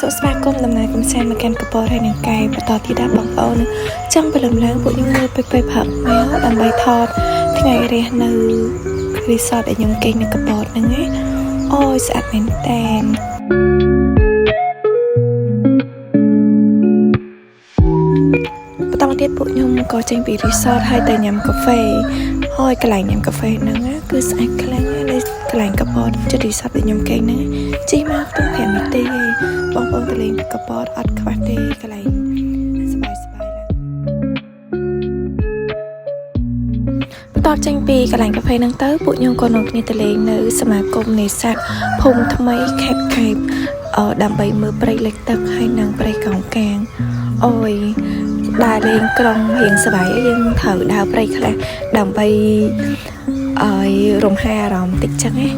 សុខស្វាគមន៍ដំណើរកំសាន្តមកកាន់កពតហើយនឹងកាយបន្តទៀតដល់បងប្អូនចង់ព្រលឹមឡើងពួកខ្ញុំមើលពេកផឹកមកដើម្បីថតថ្ងៃរះនៅរីសតដែលខ្ញុំគេងនៅកពតហ្នឹងណាអូយស្អាតមែនតែនបន្តមកទៀតពួកខ្ញុំក៏ចេញពីរីសតហើយទៅញ៉ាំកាហ្វេហើយកន្លែងញ៉ាំកាហ្វេហ្នឹងគឺស្អាតខ្លាំងណាស់កន្លែងកពតជិតរីសតដែលខ្ញុំគេងហ្នឹងជិះមកទៅ5នាទីបងប្អូនទៅលេងកពតអត់ខ្វះទេកន្លែងសบายបន្ទាប់ចេញពីកន្លែងកាហ្វេហ្នឹងទៅពួកខ្ញុំក៏នាំគ្នាទៅលេងនៅសមាគមនេសាទភូមិថ្មីខេត្តកែបដើម្បីមើលព្រៃលិចទឹកហើយនិងព្រៃកោងកាងអូយដើរលេងក្រុងរៀងសบายយើងត្រូវដើរព្រៃខ្លះដើម្បីឲ្យរំហាអារម្មណ៍តិចចឹងណា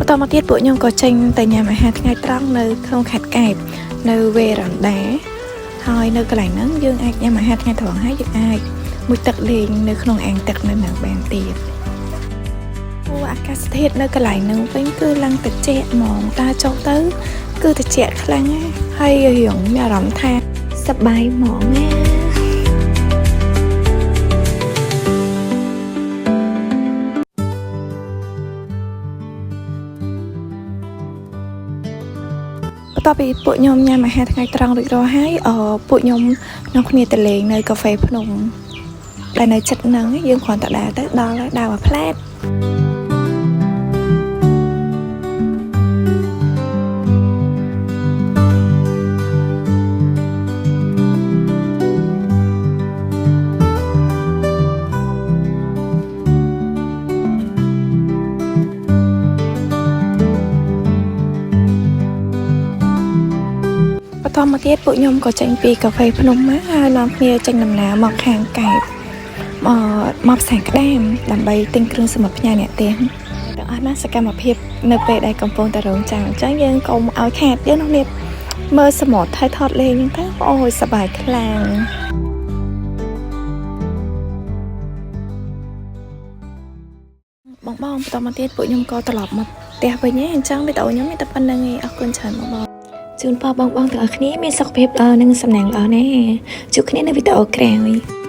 បន្តមកទៀតពួកខ្ញុំក៏ចេញទៅញ៉ាំអាហារថ្ងៃត្រង់នៅក្នុងខេត្តកែបនៅវេរ៉ាន់ដាហើយនៅកន្លែងហ្នឹងយើងអាចញ៉ាំអាហារថ្ងៃត្រង់ហើយយើងអាចមុជទឹកលេងនៅក្នុងអាងទឹកនៅនឹងបានទៀតអូអាកាសធាតុនៅកន្លែងហ្នឹងវិញគឺឡើងត្រជាក់ហ្មងតាចុះទៅគឺត្រជាក់ខ្លាំងណាស់ហើយរៀងមានអារម្មណ៍ថាសប្បាយហ្មងណាបន្ទាប់ពីពួកខ្ញុំញ៉ាំអាហារថ្ងៃត្រង់រួចរាល់ហើយពួកខ្ញុំនាំគ្នាទៅលេងនៅកាហ្វេភ្នំដែលនៅជិតហ្នឹងយើងគ្រាន់តែដើរទៅដល់ហើយដើរមកផ្លែតបន្តមកទៀតពួកខ្ញុំក៏ចេញពីកាហ្វេភ្នំមកហើយនាំគ្នាចេញដំណើរមកខាងកែបមកផ្សារក្តាមដើម្បីទិញគ្រឿងសម្រាប់ផ្ញើអ្នកផ្ទះទាំងអស់ណាសកម្មភាពនៅពេលដែលកំពុងតែរងចាំអញ្ចឹងយើងកុំឲ្យខាតយើងនោះនេះមើលសមុទ្រថតលេងហ្នឹងទៅអូយសប្បាយខ្លាំងបងបន្តមកទៀតពួកខ្ញុំក៏ត្រឡប់មកផ្ទះវិញអញ្ចឹងវីដេអូខ្ញុំមានតែប៉ុណ្្នឹងឯងអរគុណច្រើនបងជូនបងទាំងអស់គ្នាមានសុខភាពល្អនិងសំណាងល្អណាស់ជួបគ្នានៅវីដេអូក្រោយ